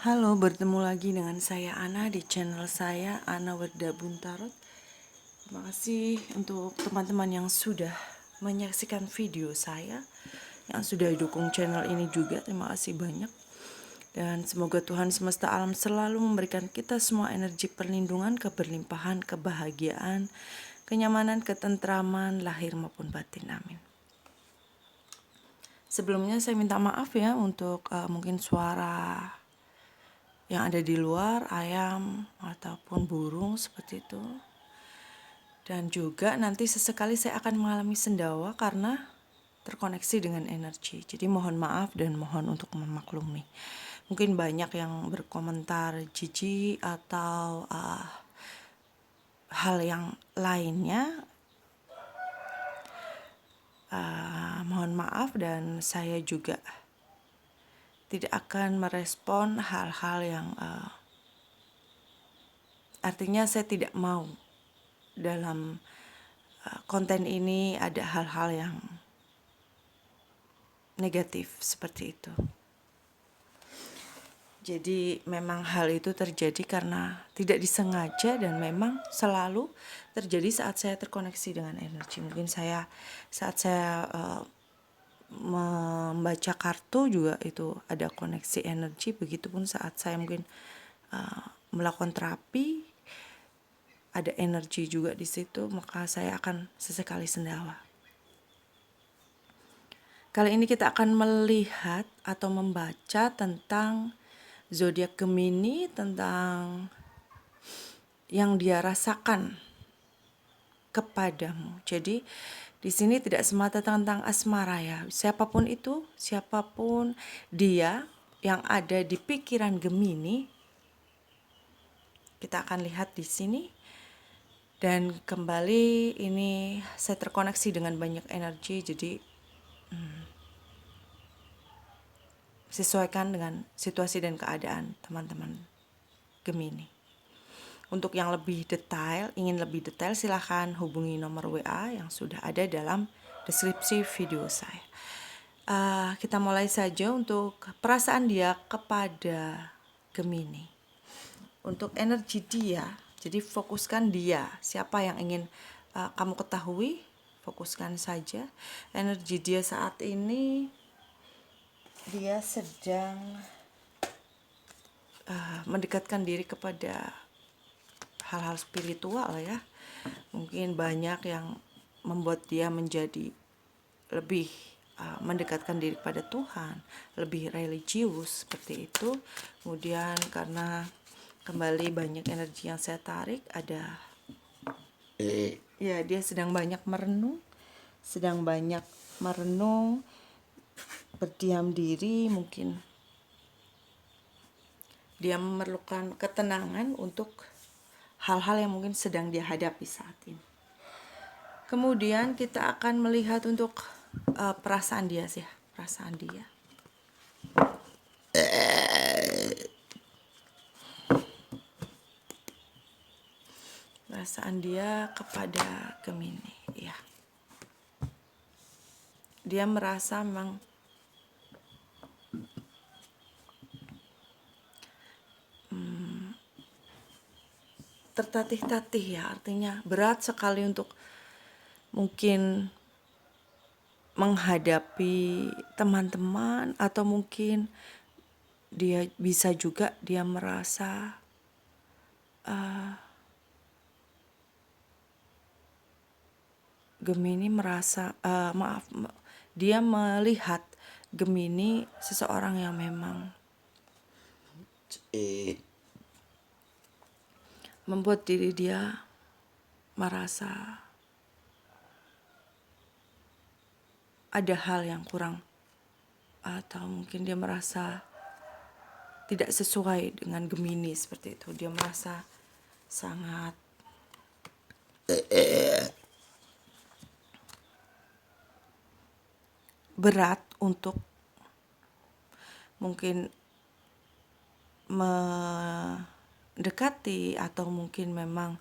Halo, bertemu lagi dengan saya Ana di channel saya Ana Werda Buntarot. Terima kasih untuk teman-teman yang sudah menyaksikan video saya, yang sudah dukung channel ini juga. Terima kasih banyak. Dan semoga Tuhan semesta alam selalu memberikan kita semua energi perlindungan, keberlimpahan, kebahagiaan, kenyamanan, ketentraman, lahir maupun batin. Amin. Sebelumnya saya minta maaf ya untuk mungkin suara yang ada di luar, ayam ataupun burung seperti itu. Dan juga nanti sesekali saya akan mengalami sendawa karena terkoneksi dengan energi. Jadi mohon maaf dan mohon untuk memaklumi. Mungkin banyak yang berkomentar jijik atau hal yang lainnya. Mohon maaf, dan saya juga tidak akan merespon hal-hal yang artinya saya tidak mau dalam konten ini ada hal-hal yang negatif seperti itu. Jadi memang hal itu terjadi karena tidak disengaja dan memang selalu terjadi saat saya terkoneksi dengan energi. Mungkin saat saya membaca kartu juga itu ada koneksi energi. Begitupun saat saya mungkin melakukan terapi, ada energi juga di situ, maka saya akan sesekali sendawa. Kali ini kita akan melihat atau membaca tentang zodiak Gemini, tentang yang dia rasakan kepadamu. Jadi di sini tidak semata tentang asmara ya. Siapapun itu, siapapun dia yang ada di pikiran Gemini, kita akan lihat di sini. Dan kembali ini saya terkoneksi dengan banyak energi, jadi sesuaikan dengan situasi dan keadaan teman-teman Gemini. Untuk yang lebih detail, ingin lebih detail, silahkan hubungi nomor WA yang sudah ada dalam deskripsi video saya. Kita mulai saja untuk perasaan dia kepada Gemini. Untuk energi dia, jadi fokuskan dia. Siapa yang ingin kamu ketahui, fokuskan saja. Energi dia saat ini, dia sedang mendekatkan diri kepada hal-hal spiritual ya. Mungkin banyak yang membuat dia menjadi lebih mendekatkan diri pada Tuhan, lebih religius seperti itu. Kemudian karena kembali banyak energi yang saya tarik, ada ya dia sedang banyak merenung, berdiam diri, mungkin dia memerlukan ketenangan untuk hal-hal yang mungkin sedang dia hadapi saat ini. Kemudian kita akan melihat untuk perasaan dia sih, perasaan dia. Perasaan dia kepada Gemini, ya. Dia merasa memang tertatih-tatih ya, artinya berat sekali untuk mungkin menghadapi teman-teman, atau mungkin dia bisa juga dia merasa Gemini merasa dia melihat Gemini seseorang yang memang membuat diri dia merasa ada hal yang kurang, atau mungkin dia merasa tidak sesuai dengan Gemini seperti itu. Dia merasa sangat berat untuk mungkin mendekati, atau mungkin memang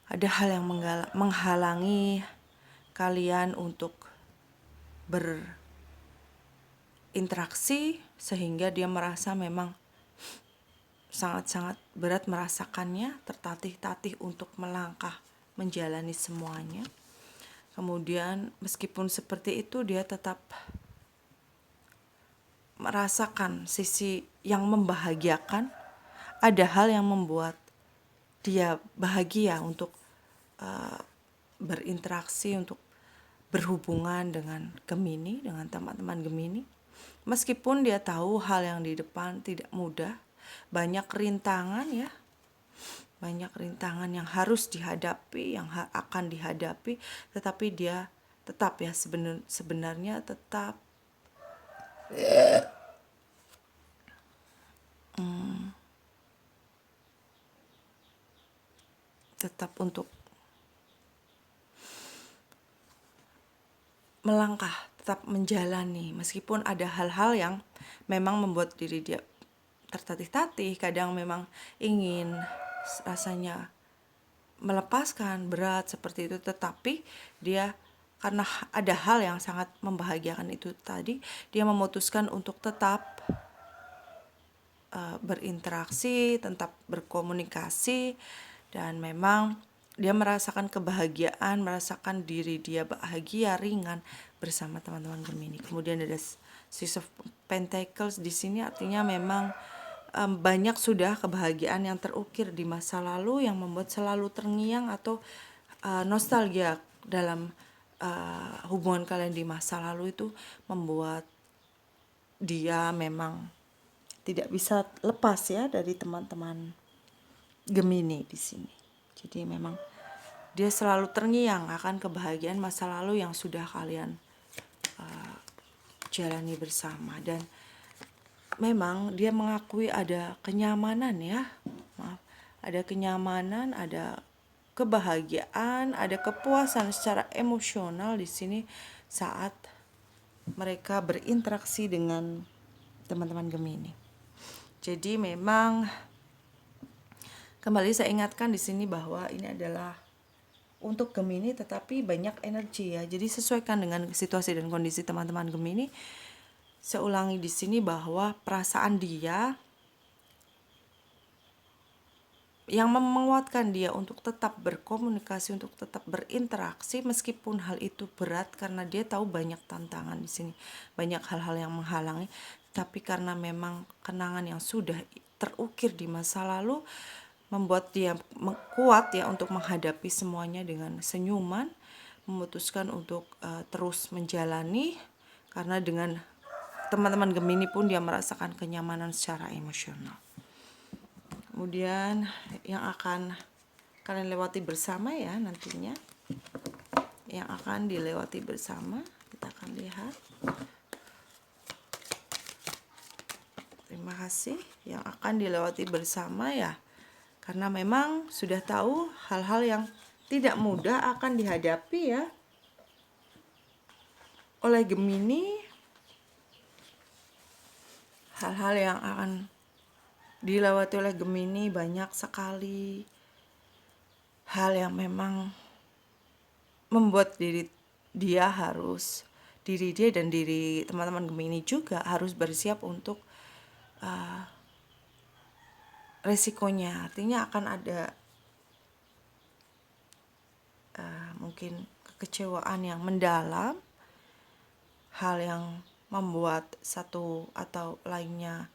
ada hal yang menghalangi kalian untuk berinteraksi, sehingga dia merasa memang sangat-sangat berat merasakannya, tertatih-tatih untuk melangkah menjalani semuanya. Kemudian meskipun seperti itu dia tetap merasakan sisi yang membahagiakan. Ada hal yang membuat dia bahagia untuk berinteraksi, untuk berhubungan dengan Gemini, dengan teman-teman Gemini. Meskipun dia tahu hal yang di depan tidak mudah, banyak rintangan ya, banyak rintangan yang harus dihadapi, yang akan dihadapi, tetapi dia tetap ya sebenarnya tetap untuk melangkah, tetap menjalani meskipun ada hal-hal yang memang membuat diri dia tertatih-tatih, kadang memang ingin rasanya melepaskan berat seperti itu, tetapi dia karena ada hal yang sangat membahagiakan itu tadi, dia memutuskan untuk tetap berinteraksi, tetap berkomunikasi, dan memang dia merasakan kebahagiaan, merasakan diri dia bahagia, ringan bersama teman-teman Gemini. Kemudian ada Six of Pentacles di sini, artinya memang banyak sudah kebahagiaan yang terukir di masa lalu yang membuat selalu terngiang atau nostalgia dalam hubungan kalian di masa lalu itu membuat dia memang tidak bisa lepas ya dari teman-teman Gemini di sini. Jadi memang dia selalu terngiang akan kebahagiaan masa lalu yang sudah kalian jalani bersama, dan memang dia mengakui ada kenyamanan ya. Maaf, ada kenyamanan, ada kebahagiaan, ada kepuasan secara emosional di sini saat mereka berinteraksi dengan teman-teman Gemini. Jadi memang kembali saya ingatkan di sini bahwa ini adalah untuk Gemini tetapi banyak energi ya. Jadi sesuaikan dengan situasi dan kondisi teman-teman Gemini. Saya ulangi di sini bahwa perasaan dia yang menguatkan dia untuk tetap berkomunikasi, untuk tetap berinteraksi meskipun hal itu berat karena dia tahu banyak tantangan di sini, banyak hal-hal yang menghalangi. Tapi karena memang kenangan yang sudah terukir di masa lalu membuat dia kuat ya untuk menghadapi semuanya dengan senyuman, memutuskan untuk terus menjalani karena dengan teman-teman Gemini pun dia merasakan kenyamanan secara emosional. Kemudian yang akan kalian lewati bersama ya nantinya, yang akan dilewati bersama, kita akan lihat. Terima kasih. Yang akan dilewati bersama ya, karena memang sudah tahu hal-hal yang tidak mudah akan dihadapi ya oleh Gemini. Hal-hal yang akan dilewati oleh Gemini banyak sekali. Hal yang memang membuat diri dia dan diri teman-teman Gemini juga harus bersiap untuk resikonya. Artinya akan ada mungkin kekecewaan yang mendalam, hal yang membuat satu atau lainnya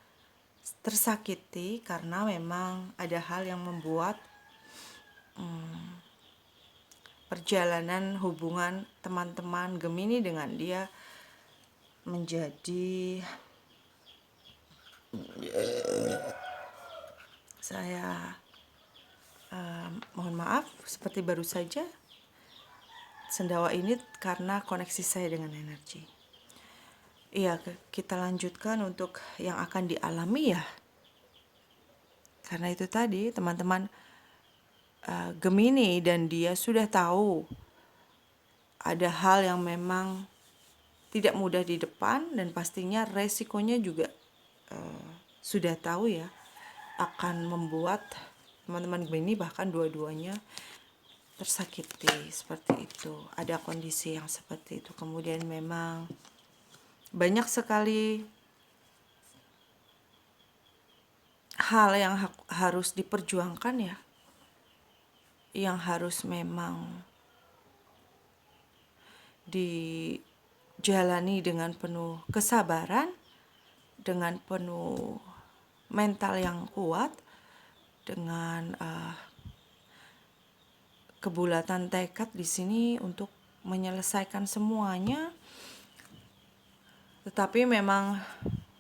tersakiti karena memang ada hal yang membuat perjalanan hubungan teman-teman Gemini dengan dia menjadi saya mohon maaf seperti baru saja sendawa ini karena koneksi saya dengan energi. Iya, kita lanjutkan untuk yang akan dialami ya. Karena itu tadi teman-teman Gemini dan dia sudah tahu ada hal yang memang tidak mudah di depan dan pastinya resikonya juga sudah tahu ya, akan membuat teman-teman Gemini bahkan dua-duanya tersakiti seperti itu. Ada kondisi yang seperti itu. Kemudian memang banyak sekali hal yang harus diperjuangkan ya, yang harus memang dijalani dengan penuh kesabaran, dengan penuh mental yang kuat, dengan kebulatan tekad di sini untuk menyelesaikan semuanya. Tetapi memang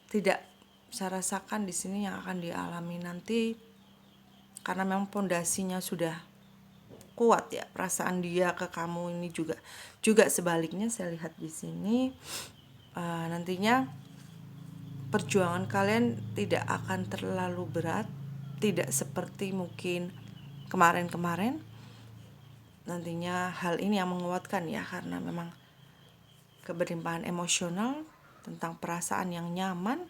tidak saya rasakan di sini yang akan dialami nanti, karena memang pondasinya sudah kuat ya, perasaan dia ke kamu ini juga sebaliknya saya lihat di sini. Nantinya perjuangan kalian tidak akan terlalu berat, tidak seperti mungkin kemarin-kemarin. Nantinya hal ini yang menguatkan ya, karena memang keberlimpahan emosional tentang perasaan yang nyaman,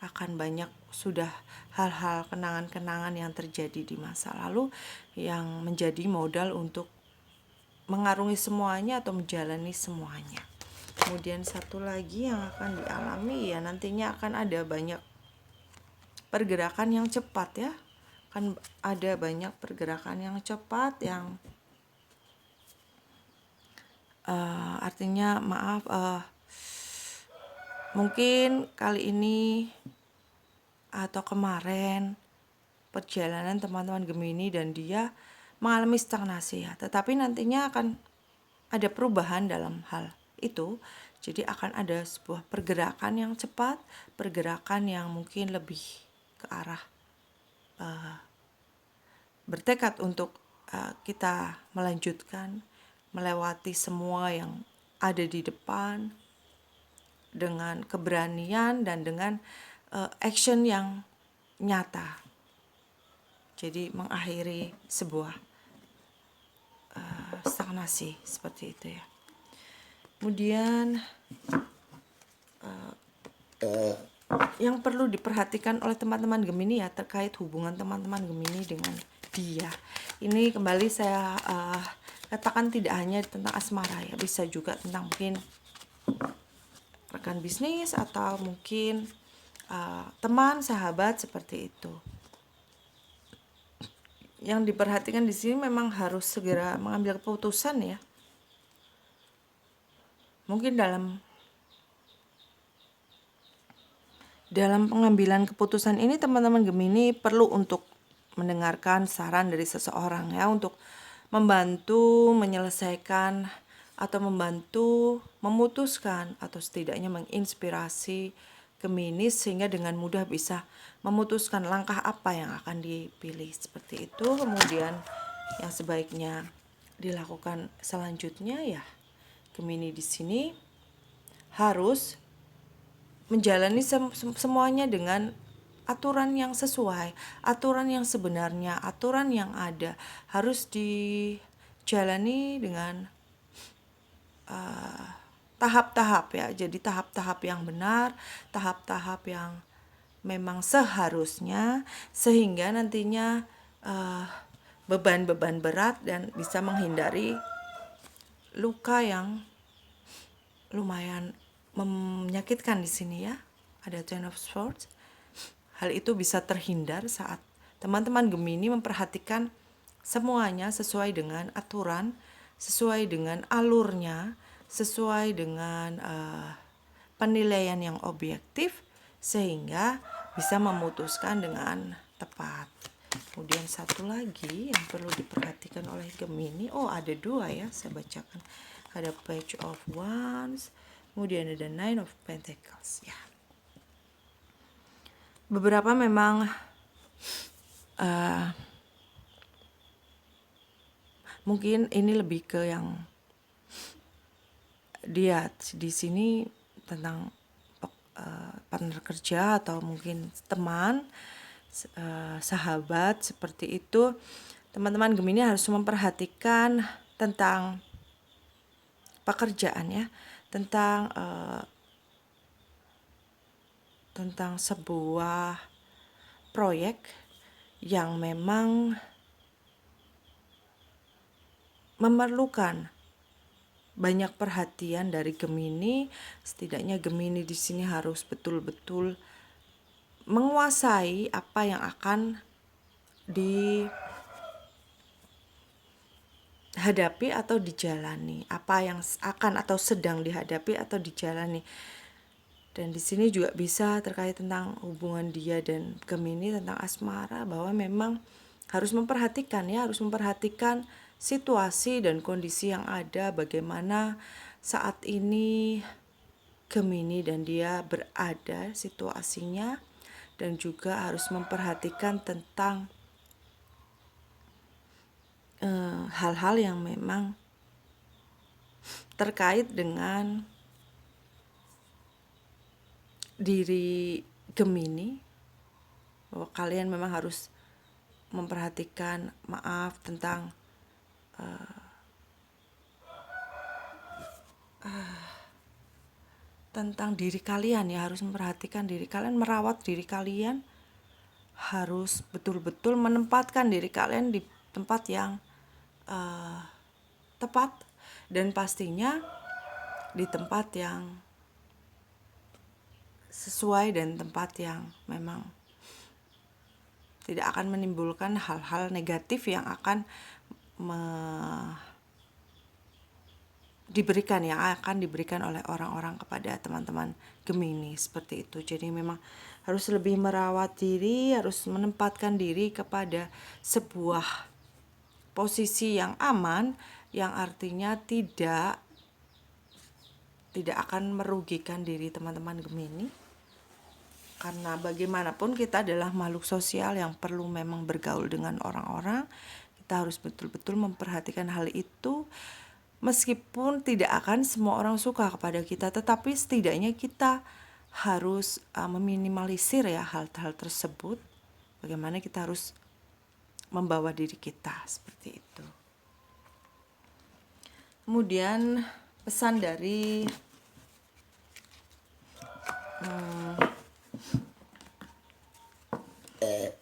akan banyak sudah hal-hal kenangan-kenangan yang terjadi di masa lalu yang menjadi modal untuk mengarungi semuanya atau menjalani semuanya. Kemudian satu lagi yang akan dialami ya, nantinya akan ada banyak pergerakan yang cepat ya. Kan ada banyak pergerakan yang cepat yang artinya maaf, mungkin kali ini atau kemarin perjalanan teman-teman Gemini dan dia mengalami stagnasi ya, tetapi nantinya akan ada perubahan dalam hal itu. Jadi akan ada sebuah pergerakan yang cepat, pergerakan yang mungkin lebih ke arah bertekad untuk kita melanjutkan, melewati semua yang ada di depan dengan keberanian dan dengan action yang nyata. Jadi mengakhiri sebuah stagnasi seperti itu ya. Kemudian yang perlu diperhatikan oleh teman-teman Gemini ya, terkait hubungan teman-teman Gemini dengan dia. Ini kembali saya katakan tidak hanya tentang asmara ya, bisa juga tentang mungkin rekan bisnis atau mungkin teman, sahabat seperti itu. Yang diperhatikan di sini memang harus segera mengambil keputusan ya. Mungkin dalam pengambilan keputusan ini teman-teman Gemini perlu untuk mendengarkan saran dari seseorang ya, untuk membantu menyelesaikan atau membantu memutuskan atau setidaknya menginspirasi Gemini sehingga dengan mudah bisa memutuskan langkah apa yang akan dipilih seperti itu. Kemudian yang sebaiknya dilakukan selanjutnya ya, Gemini di sini harus menjalani semuanya dengan aturan yang sesuai, aturan yang sebenarnya, aturan yang ada harus dijalani dengan tahap-tahap ya. Jadi tahap-tahap yang benar, tahap-tahap yang memang seharusnya, sehingga nantinya beban-beban berat dan bisa menghindari luka yang lumayan menyakitkan di sini ya. Ada Ten of Swords. Hal itu bisa terhindar saat teman-teman Gemini memperhatikan semuanya sesuai dengan aturan, sesuai dengan alurnya, sesuai dengan penilaian yang objektif, sehingga bisa memutuskan dengan tepat. Kemudian satu lagi yang perlu diperhatikan oleh Gemini, ada dua ya, saya bacakan. Ada Page of Wands, kemudian ada Nine of Pentacles ya. Beberapa memang mungkin ini lebih ke yang dia di sini tentang partner kerja atau mungkin teman, sahabat seperti itu. Teman-teman Gemini harus memperhatikan tentang pekerjaan ya, tentang sebuah proyek yang memang memerlukan banyak perhatian dari Gemini. Setidaknya Gemini di sini harus betul-betul menguasai apa yang akan dihadapi atau dijalani, apa yang akan atau sedang dihadapi atau dijalani. Dan di sini juga bisa terkait tentang hubungan dia dan Gemini tentang asmara, bahwa memang harus memperhatikan ya, harus memperhatikan situasi dan kondisi yang ada, bagaimana saat ini Gemini dan dia berada situasinya, dan juga harus memperhatikan tentang hal-hal yang memang terkait dengan diri Gemini, bahwa kalian memang harus memperhatikan tentang diri kalian ya, harus memperhatikan diri kalian, merawat diri kalian, harus betul-betul menempatkan diri kalian di tempat yang tepat, dan pastinya di tempat yang sesuai dan tempat yang memang tidak akan menimbulkan hal-hal negatif yang akan diberikan oleh orang-orang kepada teman-teman Gemini, seperti itu. Jadi memang harus lebih merawat diri, harus menempatkan diri kepada sebuah posisi yang aman, yang artinya tidak akan merugikan diri teman-teman Gemini. Karena bagaimanapun kita adalah makhluk sosial yang perlu memang bergaul dengan orang-orang. Kita harus betul-betul memperhatikan hal itu. Meskipun tidak akan semua orang suka kepada kita, tetapi setidaknya kita harus meminimalisir ya hal-hal tersebut. Bagaimana kita harus membawa diri kita, seperti itu. Kemudian pesan dari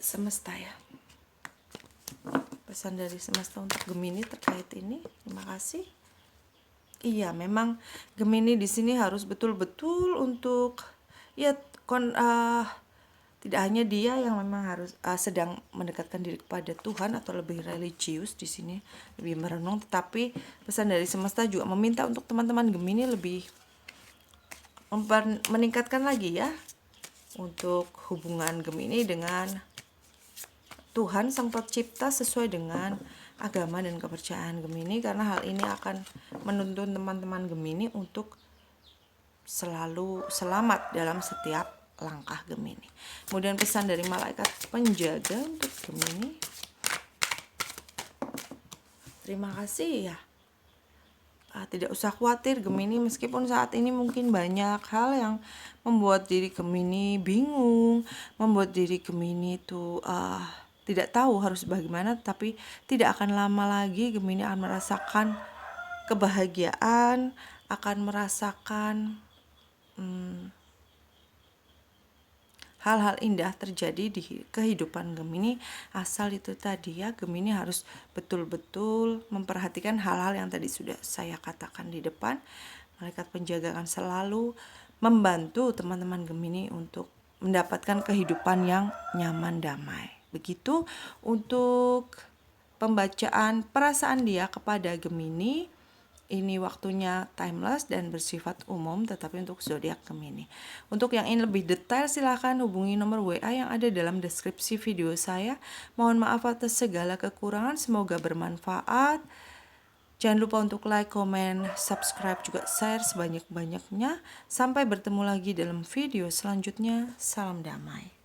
semesta ya. Pesan dari semesta untuk Gemini terkait ini. Terima kasih. Iya, memang Gemini di sini harus betul-betul untuk ya tidak hanya dia yang memang harus sedang mendekatkan diri kepada Tuhan atau lebih religius di sini, lebih merenung, tetapi pesan dari semesta juga meminta untuk teman-teman Gemini lebih meningkatkan lagi ya untuk hubungan Gemini dengan Tuhan Sang Pencipta sesuai dengan agama dan kepercayaan Gemini, karena hal ini akan menuntun teman-teman Gemini untuk selalu selamat dalam setiap langkah Gemini. Kemudian pesan dari malaikat penjaga untuk Gemini. Terima kasih ya. Tidak usah khawatir Gemini, meskipun saat ini mungkin banyak hal yang membuat diri Gemini bingung, membuat diri Gemini itu tidak tahu harus bagaimana, tapi tidak akan lama lagi Gemini akan merasakan kebahagiaan, akan merasakan hal-hal indah terjadi di kehidupan Gemini. Asal itu tadi ya, Gemini harus betul-betul memperhatikan hal-hal yang tadi sudah saya katakan di depan. Malaikat penjaga akan selalu membantu teman-teman Gemini untuk mendapatkan kehidupan yang nyaman, damai. Begitu untuk pembacaan perasaan dia kepada Gemini. Ini waktunya timeless dan bersifat umum, tetapi untuk zodiak Gemini. Untuk yang ingin lebih detail silahkan hubungi nomor WA yang ada dalam deskripsi video saya. Mohon maaf atas segala kekurangan, semoga bermanfaat. Jangan lupa untuk like, comment, subscribe, juga share sebanyak-banyaknya. Sampai bertemu lagi dalam video selanjutnya. Salam damai.